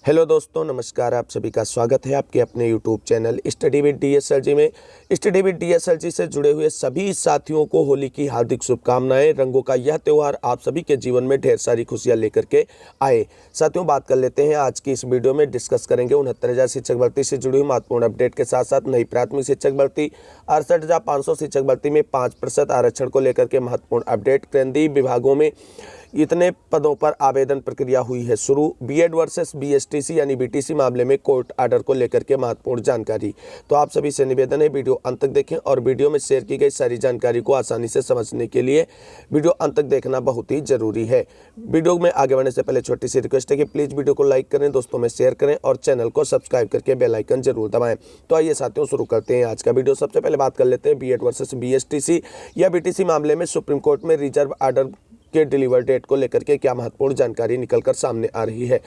Hello दोस्तों, नमस्कार। आप सभी का स्वागत है आपके अपने यूट्यूब चैनल स्टडी विद डीएसएलजी में। स्टडी विद डीएसएलजी से जुड़े हुए सभी साथियों को होली की हार्दिक शुभकामनाएं। रंगों का यह त्यौहार आप सभी के जीवन में ढेर सारी खुशियां लेकर के आए। साथियों, बात कर लेते हैं आज की इस वीडियो में। डिस्कस करेंगे 69,000 शिक्षक भर्ती से जुड़ी हुई महत्वपूर्ण अपडेट के साथ साथ नई प्राथमिक शिक्षक भर्ती, 68,500 शिक्षक भर्ती में 5% आरक्षण को लेकर के महत्वपूर्ण अपडेट, केंद्रीय विभागों में इतने पदों पर आवेदन प्रक्रिया हुई है शुरू, बीएड वर्सेस बीएसटीसी यानी बीटीसी मामले में कोर्ट आर्डर को लेकर के महत्वपूर्ण जानकारी। तो आप सभी से निवेदन है वीडियो अंत तक देखें और वीडियो में शेयर की गई सारी जानकारी को आसानी से समझने के लिए वीडियो अंत तक देखना बहुत ही जरूरी है। वीडियो में आगे बढ़ने से पहले छोटी सी रिक्वेस्ट है कि प्लीज़ वीडियो को लाइक करें, दोस्तों में शेयर करें और चैनल को सब्सक्राइब करके बेल आइकन जरूर दबाएं। तो आइए साथियों, शुरू करते हैं आज का वीडियो। सबसे पहले बात कर लेते हैं बीएड वर्सेस बीएसटीसी या बीटीसी मामले में सुप्रीम कोर्ट में रिजर्व आर्डर के डिलीवर डेट को लेकर के क्या महत्वपूर्ण जानकारी निकलकर सामने आ रही है।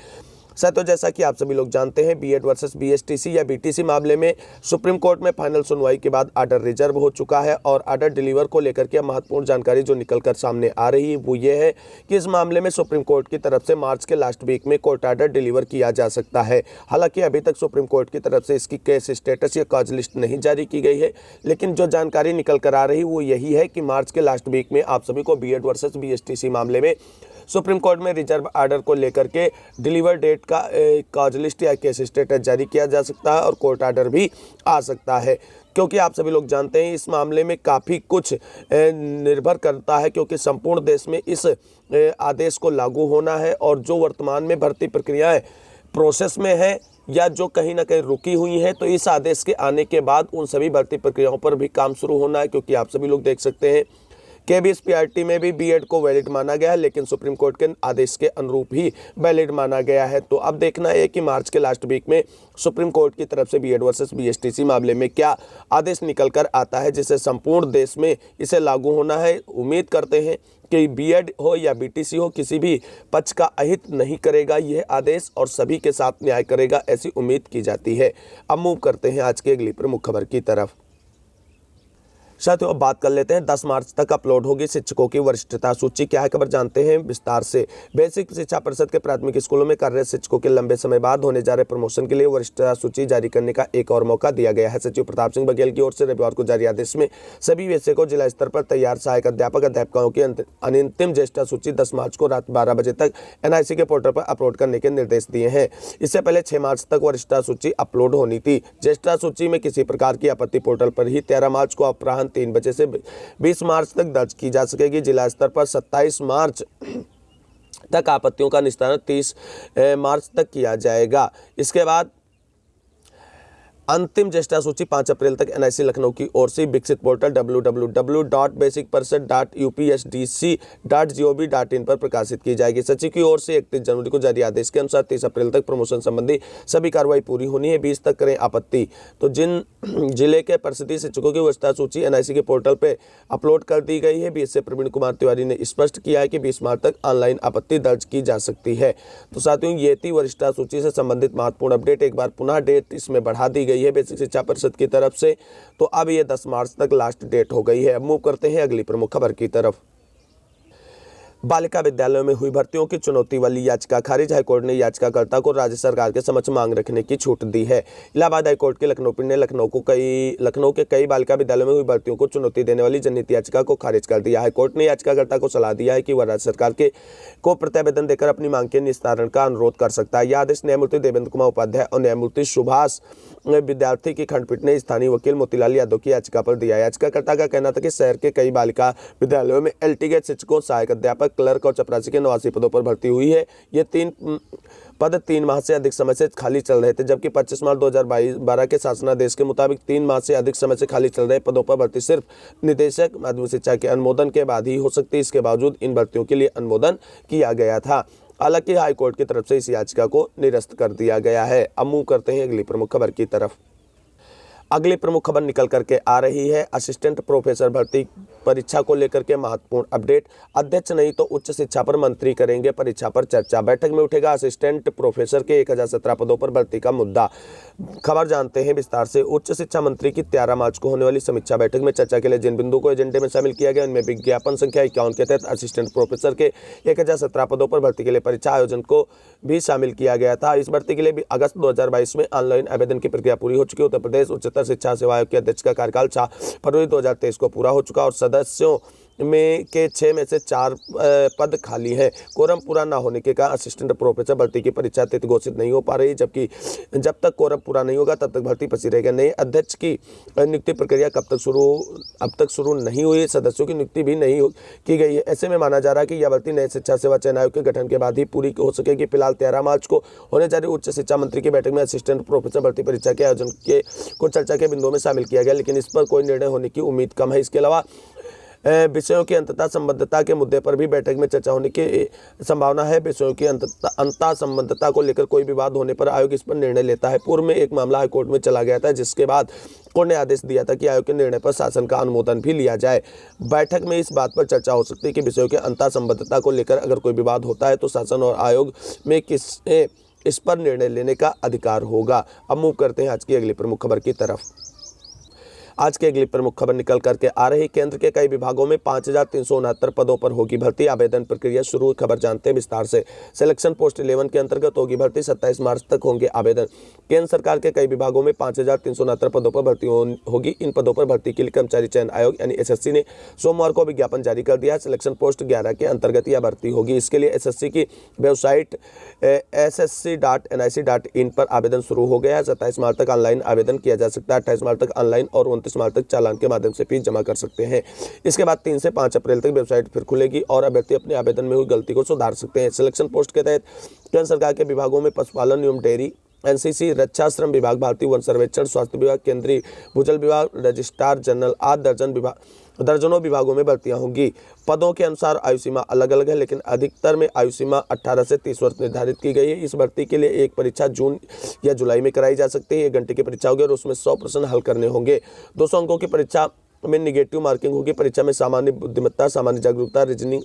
साथियों, जैसा कि आप सभी लोग जानते हैं, बीएड वर्सेस बीएसटीसी या बीटीसी मामले में सुप्रीम कोर्ट में फाइनल सुनवाई के बाद आर्डर रिजर्व हो चुका है और आर्डर डिलीवर को लेकर के महत्वपूर्ण जानकारी जो निकलकर सामने आ रही है वो ये है कि इस मामले में सुप्रीम कोर्ट की तरफ से मार्च के लास्ट वीक में कोर्ट आर्डर डिलीवर किया जा सकता है। हालांकि अभी तक सुप्रीम कोर्ट की तरफ से इसकी केस स्टेटस या कॉज लिस्ट नहीं जारी की गई है, लेकिन जो जानकारी निकल कर आ रही वो यही है कि मार्च के लास्ट वीक में आप सभी को बीएड वर्सेस बीएसटीसी मामले में सुप्रीम कोर्ट में रिजर्व आर्डर को लेकर के डिलीवर डेट का कॉज लिस्ट या केस स्टेटस जारी किया जा सकता है और कोर्ट आर्डर भी आ सकता है। क्योंकि आप सभी लोग जानते हैं इस मामले में काफ़ी कुछ निर्भर करता है, क्योंकि संपूर्ण देश में इस आदेश को लागू होना है और जो वर्तमान में भर्ती प्रक्रियाएं प्रोसेस में है या जो कहीं ना कहीं रुकी हुई है, तो इस आदेश के आने के बाद उन सभी भर्ती प्रक्रियाओं पर भी काम शुरू होना है। क्योंकि आप सभी लोग देख सकते हैं केबीएसपीआरटी में भी बीएड को वैलिड माना गया है, लेकिन सुप्रीम कोर्ट के आदेश के अनुरूप ही वैलिड माना गया है। तो अब देखना है कि मार्च के लास्ट वीक में सुप्रीम कोर्ट की तरफ से बीएड वर्सेस बीएसटीसी मामले में क्या आदेश निकल कर आता है, जिससे संपूर्ण देश में इसे लागू होना है। उम्मीद करते हैं कि बीएड हो या बीटीसी हो, किसी भी पक्ष का अहित नहीं करेगा यह आदेश और सभी के साथ न्याय करेगा, ऐसी उम्मीद की जाती है। अब मूव करते हैं आज की अगली प्रमुख खबर की तरफ। साथियों, अब बात कर लेते हैं 10 मार्च तक अपलोड होगी शिक्षकों की वरिष्ठता सूची। क्या है खबर, जानते हैं विस्तार से। बेसिक शिक्षा परिषद के प्राथमिक स्कूलों में कार्यरत शिक्षकों के लंबे समय बाद होने जा रहे प्रमोशन के लिए वरिष्ठता सूची जारी करने का एक और मौका दिया गया है। सचिव प्रताप सिंह बघेल की ओर से रविवार को जारी आदेश में सभी विषय को जिला स्तर पर तैयार सहायक अध्यापकों की अंतिम ज्येष्ठता सूची 10 मार्च को रात 12 बजे तक एनआईसी के पोर्टल पर अपलोड करने के निर्देश दिए हैं। इससे पहले 6 मार्च तक वरिष्ठता सूची अपलोड होनी थी। ज्येष्ठता सूची में किसी प्रकार की आपत्ति पोर्टल पर ही 13 मार्च को अपराह्न 3 बजे से 20 मार्च तक दर्ज की जा सकेगी। जिला स्तर पर 27 मार्च तक आपत्तियों का निस्तारण 30 मार्च तक किया जाएगा। इसके बाद अंतिम ज्येष्ठता सूची 5 अप्रैल तक एनआईसी लखनऊ की ओर से विकसित पोर्टल www.basicparishad.upsd.gov.in पर प्रकाशित की जाएगी। सचिव की ओर से 31 जनवरी को जारी आदेश के अनुसार 30 अप्रैल तक प्रमोशन संबंधी सभी कार्रवाई पूरी होनी है। 20 तक करें आपत्ति। तो जिन जिले के परिषदीय शिक्षकों की वरिष्ठता सूची एनआईसी के पोर्टल पर अपलोड कर दी गई है। बीएसए प्रवीण कुमार तिवारी ने स्पष्ट किया है कि 20 मार्च तक ऑनलाइन आपत्ति दर्ज की जा सकती है। तो साथियों, ये थी वरिष्ठता सूची से संबंधित महत्वपूर्ण अपडेट। एक बार पुनः डेट इसमें बढ़ा दी गई है बेसिक शिक्षा परिषद की तरफ से, तो अब ये 10 मार्च तक लास्ट डेट हो गई है। अब मूव करते हैं अगली प्रमुख खबर की तरफ। बालिका विद्यालयों में हुई भर्तियों की चुनौती वाली याचिका खारिज। हाईकोर्ट ने याचिकाकर्ता को राज्य सरकार के समक्ष मांग रखने की छूट दी है। इलाहाबाद हाईकोर्ट के लखनऊ पीठ ने लखनऊ के कई बालिका विद्यालयों में हुई भर्तियों को चुनौती देने वाली जनहित याचिका को खारिज कर दिया। हाईकोर्ट ने याचिकाकर्ता को सलाह दिया है कि वह राज्य सरकार को प्रत्यावेदन देकर अपनी मांग के निस्तारण का अनुरोध कर सकता है। यह आदेश न्यायमूर्ति देवेंद्र कुमार उपाध्याय और न्यायमूर्ति सुभाष विद्यार्थी की खंडपीठ ने स्थानीय वकील मोतीलाल यादव की याचिका पर दिया। याचिकाकर्ता का कहना था कि शहर के कई बालिका विद्यालयों में एलटीगेट शिक्षकों, सहायक अध्यापक, क्लर्क और चपरासी के 89 पदों पर भर्ती हुई है। ये 3 पद 3 माह से अधिक समय से खाली चल रहे थे, जबकि 25 मार्च 2012 के शासनादेश के मुताबिक 3 माह से अधिक समय से खाली चल रहे पदों पर भर्ती सिर्फ निदेशक माध्यमिक शिक्षा के अनुमोदन के बाद ही हो सकती है। इसके बावजूद इन भर्तियों के लिए अनुमोदन किया गया था। हालांकि हाईकोर्ट की तरफ से इस याचिका को निरस्त कर दिया गया है। अब मूव करते हैं अगली प्रमुख खबर की तरफ। अगली प्रमुख खबर निकल करके आ रही है असिस्टेंट प्रोफेसर भर्ती परीक्षा को लेकर के महत्वपूर्ण अपडेट। अध्यक्ष नहीं तो उच्च शिक्षा पर मंत्री करेंगे परीक्षा पर चर्चा। बैठक में उठेगा असिस्टेंट प्रोफेसर के 1017 पदों पर भर्ती का मुद्दा। खबर जानते हैं विस्तार से। उच्च शिक्षा मंत्री की 13 मार्च को होने वाली समीक्षा बैठक में चर्चा के लिए जिन बिंदुओं को एजेंडे में शामिल किया गया उनमें विज्ञापन संख्या 51 के तहत असिस्टेंट प्रोफेसर के 1017 पदों पर भर्ती के लिए परीक्षा आयोजन को भी शामिल किया गया था। इस भर्ती के लिए भी अगस्त 2022 में ऑनलाइन आवेदन की प्रक्रिया पूरी हो चुकी। उत्तर प्रदेश उच्चतर शिक्षा सेवा आयोग के अध्यक्ष का कार्यकाल 4 फरवरी 2023 को पूरा हो चुका और सदस्यों में के 6 में से 4 पद खाली हैं। कोरम पूरा ना होने के कारण असिस्टेंट प्रोफेसर भर्ती की परीक्षा तिथि घोषित नहीं हो पा रही, जबकि जब तक कोरम पूरा नहीं होगा तब तक भर्ती फंसी रहेगी। नए अध्यक्ष की नियुक्ति प्रक्रिया अब तक शुरू नहीं हुई, सदस्यों की नियुक्ति भी नहीं की गई है। ऐसे में माना जा रहा है कि यह भर्ती नए शिक्षा सेवा चयन आयोग के गठन के बाद ही पूरी हो सकेगी। फिलहाल 13 मार्च को होने जा रही उच्च शिक्षा मंत्री की बैठक में असिस्टेंट प्रोफेसर भर्ती परीक्षा के आयोजन को चर्चा के बिंदुओं में शामिल किया गया, लेकिन इस पर कोई निर्णय होने की उम्मीद कम है। इसके अलावा विषयों की अंततः संबद्धता के मुद्दे पर भी बैठक में चर्चा होने की संभावना है। विषयों की अंततः संबद्धता को लेकर कोई विवाद होने पर आयोग इस पर निर्णय लेता है। पूर्व में एक मामला हाईकोर्ट में चला गया था, जिसके बाद कोर्ट ने आदेश दिया था कि आयोग के निर्णय पर शासन का अनुमोदन भी लिया जाए। बैठक में इस बात पर चर्चा हो सकती है कि विषयों की अंततः संबद्धता को लेकर अगर कोई विवाद होता है तो शासन और आयोग में किसने इस पर निर्णय लेने का अधिकार होगा। अब मूव करते हैं आज की अगली प्रमुख खबर की तरफ। आज की अगली प्रमुख खबर निकल करके आ रही। केंद्र के कई विभागों में 5369 पदों पर होगी भर्ती। आवेदन प्रक्रिया शुरू। खबर जानते हैं विस्तार से। सिलेक्शन पोस्ट 11 के अंतर्गत होगी भर्ती। 27 मार्च तक होंगे आवेदन। केंद्र सरकार के कई विभागों में 5369 पदों पर भर्ती होगी। इन पदों पर भर्ती के लिए कर्मचारी चयन आयोग यानी एसएससी ने सोमवार को विज्ञापन जारी कर दिया है। सिलेक्शन पोस्ट 11 के अंतर्गत यह भर्ती होगी। इसके लिए एसएससी की वेबसाइट ssc.nic.in पर आवेदन शुरू हो गया है। 27 मार्च तक ऑनलाइन आवेदन किया जा सकता है। 28 मार्च तक ऑनलाइन और 29 मार्च तक चालान के माध्यम से फीस जमा कर सकते हैं। इसके बाद 3 से 5 अप्रैल तक वेबसाइट फिर खुलेगी और अभ्यर्थी अपने आवेदन में हुई गलती को सुधार सकते हैं। सिलेक्शन पोस्ट के तहत केंद्र सरकार के विभागों में पशुपालन एवं डेयरी, एनसीसी, रक्षा, श्रम विभाग, भारतीय वन सर्वेक्षण, स्वास्थ्य विभाग, केंद्रीय भूजल विभाग, रजिस्ट्रार जनरल आदि दर्जनों विभागों में भर्तियां होंगी। पदों के अनुसार आयु सीमा अलग अलग है, लेकिन अधिकतर में आयु सीमा 18 से 30 वर्ष निर्धारित की गई है। इस भर्ती के लिए एक परीक्षा जून या जुलाई में कराई जा सकती है। 1 घंटे की परीक्षा होगी और उसमें 100 प्रश्न हल करने होंगे। 200 अंकों की परीक्षा में निगेटिव मार्किंग होगी। परीक्षा में सामान्य बुद्धिमत्ता, सामान्य जागरूकता, रीजनिंग,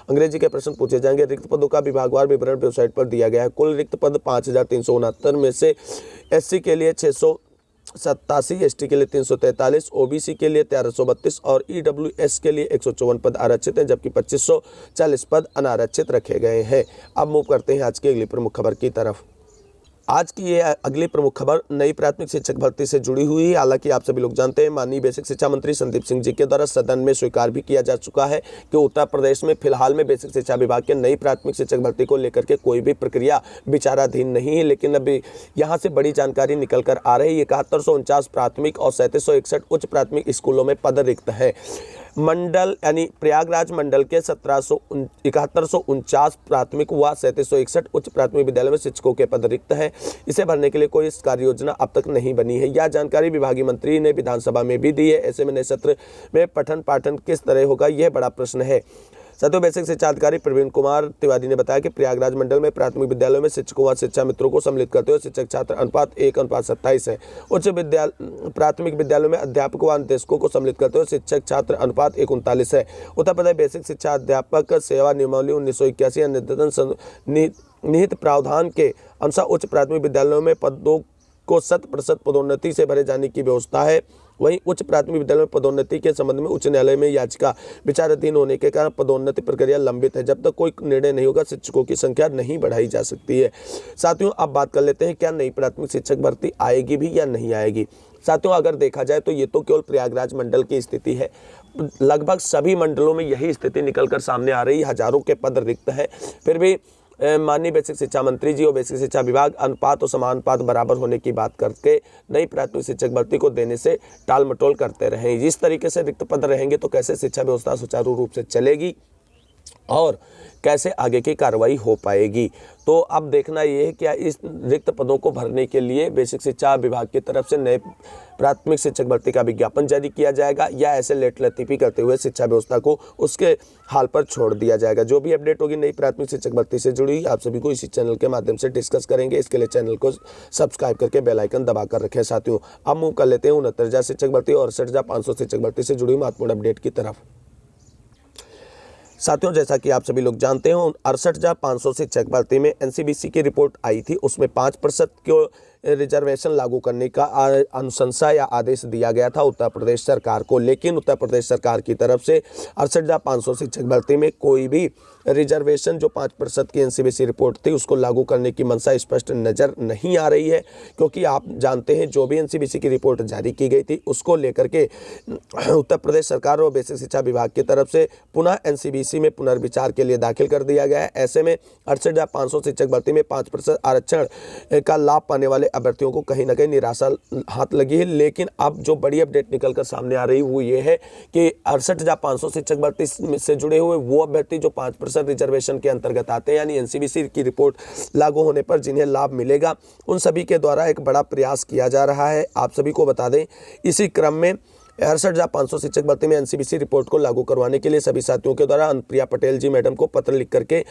अंग्रेजी के प्रश्न पूछे जाएंगे। रिक्त पदों का विभागवार विवरण वेबसाइट पर दिया गया है। कुल रिक्त पद 5369 में से एससी के लिए 687, एसटी के लिए 343, ओबीसी के लिए 1332 और ईडब्ल्यूएस के लिए 154 पद आरक्षित हैं, जबकि 2540 पद अनारक्षित रखे गए हैं। अब मूव करते हैं आज की अगली प्रमुख खबर की तरफ। आज की ये अगली प्रमुख खबर नई प्राथमिक शिक्षक भर्ती से जुड़ी हुई है। हालांकि आप सभी लोग जानते हैं माननीय बेसिक शिक्षा मंत्री संदीप सिंह जी के द्वारा सदन में स्वीकार भी किया जा चुका है कि उत्तर प्रदेश में फिलहाल में बेसिक शिक्षा विभाग के नई प्राथमिक शिक्षक भर्ती को लेकर के कोई भी प्रक्रिया विचाराधीन नहीं है। लेकिन अभी यहाँ से बड़ी जानकारी निकल कर आ रही है। 7149 प्राथमिक और 3761 उच्च प्राथमिक स्कूलों में पद रिक्त है। मंडल यानी प्रयागराज मंडल के 7149 प्राथमिक व 3761 उच्च प्राथमिक विद्यालय में शिक्षकों के पद रिक्त हैं। इसे भरने के लिए कोई कार्य योजना अब तक नहीं बनी है। यह जानकारी विभागीय मंत्री ने विधानसभा में भी दी है। ऐसे में नए सत्र में पठन पाठन किस तरह होगा, यह बड़ा प्रश्न है। साथियों, बेसिक शिक्षा अधिकारी प्रवीण कुमार तिवारी ने बताया कि प्रयागराज मंडल में प्राथमिक विद्यालयों में शिक्षकों व शिक्षा मित्रों को सम्मिलित करते हुए शिक्षक छात्र अनुपात 1:27 है। उच्च प्राथमिक विद्यालयों में अध्यापक व निदेशकों को सम्मिलित करते हुए शिक्षक छात्र अनुपात 1:39 है। उत्तर प्रदेश बेसिक शिक्षा अध्यापक सेवा नियमावली 1981 निहित प्रावधान के अनुसार उच्च प्राथमिक विद्यालयों में पदों को 100% पदोन्नति से भरे जाने की व्यवस्था है। वहीं उच्च प्राथमिक विद्यालय में पदोन्नति के संबंध में उच्च न्यायालय में याचिका विचाराधीन होने के कारण पदोन्नति प्रक्रिया लंबित है। जब तक कोई निर्णय नहीं होगा शिक्षकों की संख्या नहीं बढ़ाई जा सकती है। साथियों, अब बात कर लेते हैं क्या नई प्राथमिक शिक्षक भर्ती आएगी भी या नहीं आएगी। साथियों, अगर देखा जाए तो ये तो केवल प्रयागराज मंडल की स्थिति है। लगभग सभी मंडलों में यही स्थिति निकल कर सामने आ रही है। हजारों के पद रिक्त है। फिर भी माननीय बेसिक शिक्षा मंत्री जी और बेसिक शिक्षा विभाग अनुपात और समानुपात बराबर होने की बात करके नई प्राथमिक शिक्षक भर्ती को देने से टाल मटोल करते रहे। जिस तरीके से रिक्त पद रहेंगे तो कैसे शिक्षा व्यवस्था सुचारू रूप से चलेगी और कैसे आगे की कार्रवाई हो पाएगी। तो अब देखना ये है क्या इस रिक्त पदों को भरने के लिए बेसिक शिक्षा विभाग की तरफ से नए प्राथमिक शिक्षक भर्ती का विज्ञापन जारी किया जाएगा या ऐसे लेट लतीफ़ी करते हुए शिक्षा व्यवस्था को उसके हाल पर छोड़ दिया जाएगा। जो भी अपडेट होगी नई प्राथमिक शिक्षक भर्ती से जुड़ी आप सभी को इसी चैनल के माध्यम से डिस्कस करेंगे। इसके लिए चैनल को सब्सक्राइब करके बेल आइकन दबा कर रखें। साथियों अब मूव कर लेते हैं 69,000 शिक्षक भर्ती और 68,500 शिक्षक भर्ती से जुड़ी महत्वपूर्ण अपडेट की तरफ। साथियों जैसा कि आप सभी लोग जानते हो 68,500 शिक्षक भर्ती में एनसीबीसी की रिपोर्ट आई थी। उसमें 5% को रिजर्वेशन लागू करने का अनुशंसा या आदेश दिया गया था उत्तर प्रदेश सरकार को, लेकिन उत्तर प्रदेश सरकार की तरफ से 68,500 शिक्षक भर्ती में कोई भी रिजर्वेशन जो 5% की एनसीबीसी रिपोर्ट थी उसको लागू करने की मंशा स्पष्ट नज़र नहीं आ रही है। क्योंकि आप जानते हैं जो भी एनसीबीसी की रिपोर्ट जारी की गई थी उसको लेकर के उत्तर प्रदेश सरकार और बेसिक शिक्षा विभाग की तरफ से पुनः एनसीबीसी में पुनर्विचार के लिए दाखिल कर दिया गया है। ऐसे में 68,500 शिक्षक भर्ती में 5% आरक्षण का लाभ पाने वाले अभ्यर्थियों को कहीं ना कहीं निराशा हाथ लगी है। लेकिन अब जो बड़ी अपडेट निकल कर सामने आ रही वो ये है कि 68,500 शिक्षक भर्ती से जुड़े हुए वो अभ्यर्थी जो 5% रिजर्वेशन के अंतर्गत आते हैं यानी एनसीबीसी की रिपोर्ट लागू होने पर जिन्हें लाभ मिलेगा उन सभी के द्वारा एक बड़ा प्रयास किया जा रहा है। आप सभी को बता दें इसी क्रम में 68,500 शिक्षक भर्ती में एनसीबीसी रिपोर्ट को लागू करवाने के लिए सभी साथियों के द्वारा अनुप्रिया पटेल जी मैडम को पत्र लिख करके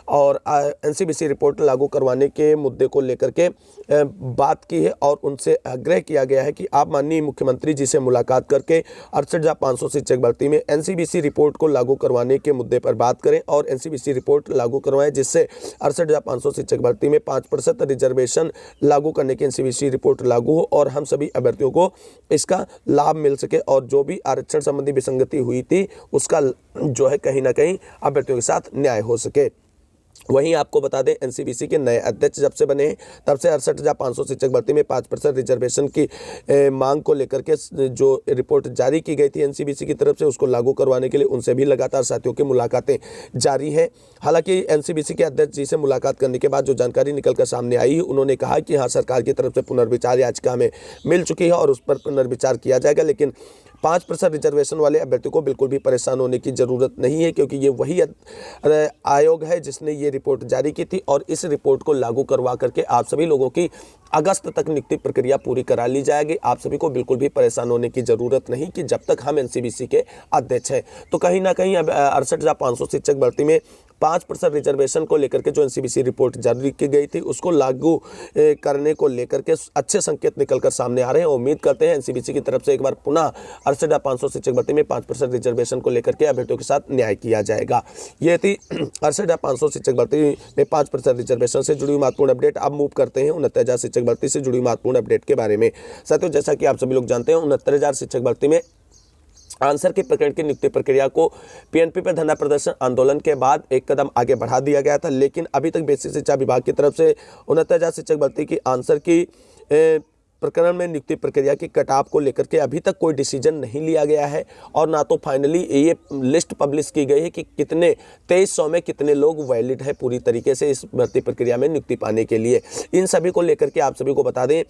और एनसीबीसी रिपोर्ट लागू करवाने के मुद्दे को लेकर के बात की है और उनसे आग्रह किया गया है कि आप माननीय मुख्यमंत्री जी से मुलाकात करके 68,500 शिक्षक भर्ती में एनसीबीसी रिपोर्ट को लागू करवाने के मुद्दे पर बात करें और एनसीबीसी रिपोर्ट लागू करवाएं जिससे 68,500 शिक्षक भर्ती में 5% रिजर्वेशन लागू करने की एनसीबीसी रिपोर्ट लागू हो और हम सभी अभ्यर्थियों को इसका लाभ मिल सके और जो भी आरक्षण संबंधी विसंगति हुई थी उसका जो है कहीं ना कहीं अभ्यर्थियों के साथ न्याय हो सके। वहीं आपको बता दें एनसीबीसी के नए अध्यक्ष जब से बने हैं तब से 68,500 शिक्षक भर्ती में 5% रिजर्वेशन की मांग को लेकर के जो रिपोर्ट जारी की गई थी एनसीबीसी की तरफ से उसको लागू करवाने के लिए उनसे भी लगातार साथियों की मुलाकातें जारी हैं। हालांकि एनसीबीसी के अध्यक्ष जी से मुलाकात करने के बाद जो जानकारी निकलकर सामने आई उन्होंने कहा कि हाँ सरकार की तरफ से पुनर्विचार याचिका हमें मिल चुकी है और उस पर पुनर्विचार किया जाएगा, लेकिन 5% रिजर्वेशन वाले अभ्यर्थी को बिल्कुल भी परेशान होने की ज़रूरत नहीं है क्योंकि ये वही आयोग है जिसने ये रिपोर्ट जारी की थी और इस रिपोर्ट को लागू करवा करके आप सभी लोगों की अगस्त तक नियुक्ति प्रक्रिया पूरी करा ली जाएगी। आप सभी को बिल्कुल भी परेशान होने की ज़रूरत नहीं कि जब तक हम एनसीबीसी के अध्यक्ष हैं। तो कहीं ना कहीं अब 68,500 शिक्षक भर्ती में 5% रिजर्वेशन को लेकर के जो एनसीबीसी रिपोर्ट जारी की गई थी उसको लागू करने को लेकर के अच्छे संकेत निकलकर सामने आ रहे हैं। उम्मीद करते हैं एनसीबीसी की तरफ से एक बार पुनः 68,500 शिक्षक भर्ती में 5% रिजर्वेशन को लेकर के अभ्यर्थियों के साथ न्याय किया जाएगा। ये थी 68,500 शिक्षक भर्ती में 5% रिजर्वेशन से जुड़ी महत्वपूर्ण अपडेट। अब मूव करते हैं 69,000 शिक्षक भर्ती से जुड़ी महत्वपूर्ण अपडेट के बारे में। साथियों जैसा कि आप सभी लोग जानते हैं 69,000 शिक्षक भर्ती में आंसर के प्रकरण की नियुक्ति प्रक्रिया को पीएनपी पर धरना प्रदर्शन आंदोलन के बाद एक कदम आगे बढ़ा दिया गया था, लेकिन अभी तक बेसिक शिक्षा विभाग की तरफ से 69,000 शिक्षक भर्ती की आंसर की प्रकरण में नियुक्ति प्रक्रिया की कटाव को लेकर के अभी तक कोई डिसीजन नहीं लिया गया है और ना तो फाइनली ये लिस्ट पब्लिश की गई है कि कितने 2300 में कितने लोग वैलिड है पूरी तरीके से इस भर्ती प्रक्रिया में नियुक्ति पाने के लिए। इन सभी को लेकर के आप सभी को बता दें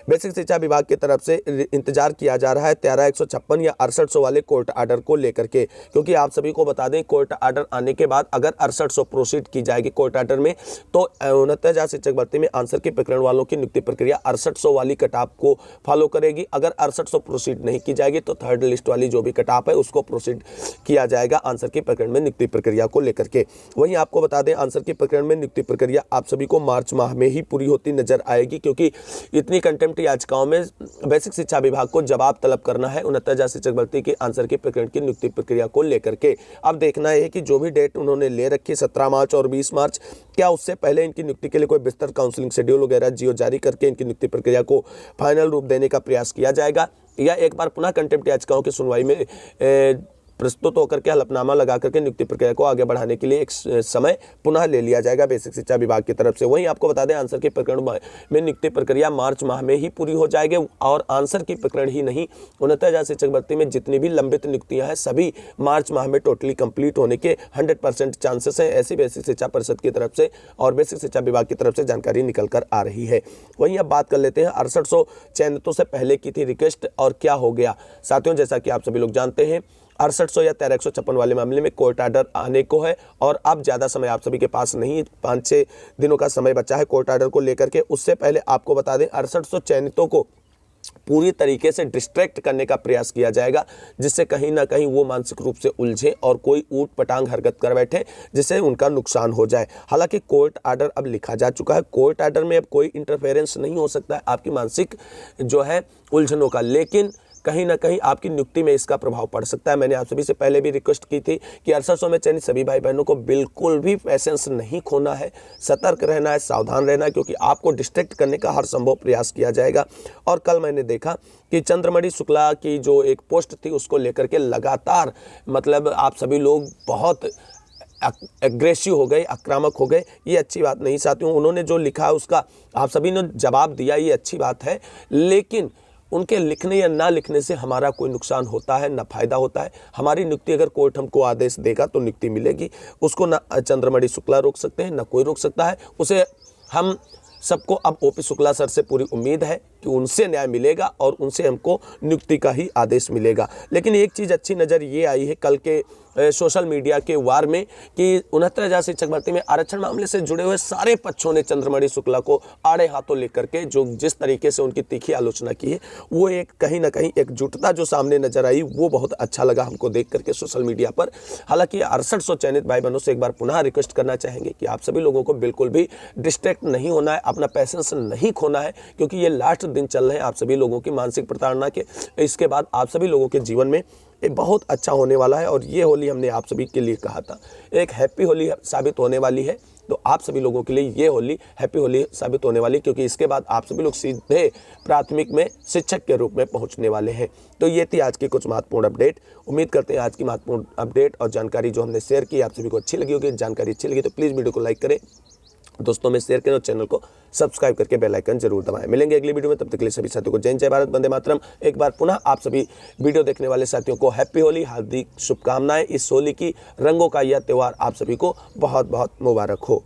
बेसिक शिक्षा विभाग की तरफ से इंतजार किया जा रहा है 13,156 या 6800 वाले कोर्ट आर्डर को लेकर के, क्योंकि आप सभी को बता दें कोर्ट आर्डर आने के बाद अगर 6800 प्रोसीड की जाएगी कोर्ट आर्डर में तो 69,000 शिक्षक भर्ती में आंसर के प्रकरण वालों की नियुक्ति प्रक्रिया 6800 वाली कटाप को फॉलो करेगी। अगर 6800 प्रोसीड नहीं की जाएगी तो थर्ड लिस्ट वाली जो भी कटाप है उसको प्रोसीड किया जाएगा आंसर के प्रकरण में नियुक्ति प्रक्रिया को लेकर के। वहीं आपको बता दें आंसर के प्रकरण में नियुक्ति प्रक्रिया आप सभी को मार्च माह में ही पूरी होती नजर आएगी, क्योंकि इतनी कंटेम्प्ट याचिकाओं में बेसिक शिक्षा विभाग को जवाब तलब करना है 69,000 शिक्षक भर्ती के आंसर के प्रकरण की नियुक्ति प्रक्रिया को लेकर के। अब देखना है कि जो भी डेट उन्होंने ले रखी 17 मार्च और 20 मार्च, क्या उससे पहले इनकी नियुक्ति के लिए कोई विस्तृत काउंसलिंग शेड्यूल वगैरह जियो जारी करके इनकी नियुक्ति प्रक्रिया को फाइनल रूप देने का प्रयास किया जाएगा, या एक बार पुनः कंटेम्प्ट याचिकाओं की सुनवाई में प्रस्तुत होकर के हलफनामा लगा करके नियुक्ति प्रक्रिया को आगे बढ़ाने के लिए एक समय पुनः ले लिया जाएगा बेसिक शिक्षा विभाग की तरफ से। वहीं आपको बता दें आंसर के प्रकरण में नियुक्ति प्रक्रिया मार्च माह में ही पूरी हो जाएगी और आंसर की प्रकरण ही नहीं 69,000 शिक्षक भर्ती में जितनी भी लंबित नियुक्तियां हैं सभी मार्च माह में टोटली कंप्लीट होने के 100% चांसेस हैं, ऐसी बेसिक शिक्षा परिषद की तरफ से और बेसिक शिक्षा विभाग की तरफ से जानकारी निकल कर आ रही है। वहीं अब बात कर लेते हैं 6800 चयनितों से पहले की थी रिक्वेस्ट और क्या हो गया। साथियों जैसा कि आप सभी लोग जानते हैं 6800 या 1356 वाले मामले में कोर्ट ऑर्डर आने को है और अब ज़्यादा समय आप सभी के पास नहीं, 5-6 दिनों का समय बचा है कोर्ट ऑर्डर को लेकर के। उससे पहले आपको बता दें 6800 चयनितों को पूरी तरीके से डिस्ट्रैक्ट करने का प्रयास किया जाएगा, जिससे कहीं ना कहीं वो मानसिक रूप से उलझे और कोई ऊट पटांग हरकत कर बैठे जिससे उनका नुकसान हो जाए। हालांकि कोर्ट ऑर्डर अब लिखा जा चुका है, कोर्ट ऑर्डर में अब कोई इंटरफेरेंस नहीं हो सकता है आपकी मानसिक जो है उलझनों का, लेकिन कहीं ना कहीं आपकी नियुक्ति में इसका प्रभाव पड़ सकता है। मैंने आप सभी से पहले भी रिक्वेस्ट की थी कि 6800 में चयनित सभी भाई बहनों को बिल्कुल भी पेशेंस नहीं खोना है, सतर्क रहना है, सावधान रहना है, क्योंकि आपको डिस्ट्रैक्ट करने का हर संभव प्रयास किया जाएगा। और कल मैंने देखा कि चंद्रमणि शुक्ला की जो एक पोस्ट थी उसको लेकर के लगातार मतलब आप सभी लोग बहुत एग्रेसिव हो गए, आक्रामक हो गए। ये अच्छी बात नहीं साथियों। उन्होंने जो लिखा है उसका आप सभी ने जवाब दिया, ये अच्छी बात है, लेकिन उनके लिखने या ना लिखने से हमारा कोई नुकसान होता है ना फायदा होता है। हमारी नियुक्ति अगर कोर्ट हमको आदेश देगा तो नियुक्ति मिलेगी, उसको ना चंद्रमणि शुक्ला रोक सकते हैं ना कोई रोक सकता है। उसे हम सबको अब ओपी शुक्ला सर से पूरी उम्मीद है कि उनसे न्याय मिलेगा और उनसे हमको नियुक्ति का ही आदेश मिलेगा। लेकिन एक चीज़ अच्छी नज़र ये आई है कल के सोशल मीडिया के वार में कि 69,000 शिक्षक भर्ती में आरक्षण मामले से जुड़े हुए सारे पक्षों ने चंद्रमणि शुक्ला को आड़े हाथों लेकर के जो जिस तरीके से उनकी तीखी आलोचना की है, वो एक कहीं ना कहीं एकजुटता जो सामने नजर आई वो बहुत अच्छा लगा हमको देख करके सोशल मीडिया पर। हालांकि 6800 चयनित भाई बहनों से एक बार पुनः रिक्वेस्ट करना चाहेंगे कि आप सभी लोगों को बिल्कुल भी डिस्ट्रैक्ट नहीं होना है, अपना पैसेंस नहीं खोना है, क्योंकि ये लास्ट दिन चल रहे हैं आप सभी लोगों की मानसिक प्रताड़ना के। इसके बाद आप सभी लोगों के जीवन में ये बहुत अच्छा होने वाला है और ये होली हमने आप सभी के लिए कहा था एक हैप्पी होली साबित होने वाली है। तो आप सभी लोगों के लिए ये होली हैप्पी होली साबित होने वाली, क्योंकि इसके बाद आप सभी लोग सीधे प्राथमिक में शिक्षक के रूप में पहुंचने वाले हैं। तो ये थी आज की कुछ महत्वपूर्ण अपडेट। उम्मीद करते हैं आज की महत्वपूर्ण अपडेट और जानकारी जो हमने शेयर की आप सभी को अच्छी लगी होगी। जानकारी अच्छी लगी तो प्लीज़ वीडियो को लाइक करें, दोस्तों में शेयर करें और चैनल को सब्सक्राइब करके बेल आइकन जरूर दबाएं। मिलेंगे अगली वीडियो में, तब तक के लिए सभी साथियों को जय जय भारत, वंदे मातरम। एक बार पुनः आप सभी वीडियो देखने वाले साथियों को हैप्पी होली, हार्दिक शुभकामनाएं। इस होली की रंगों का यह त्यौहार आप सभी को बहुत बहुत मुबारक हो।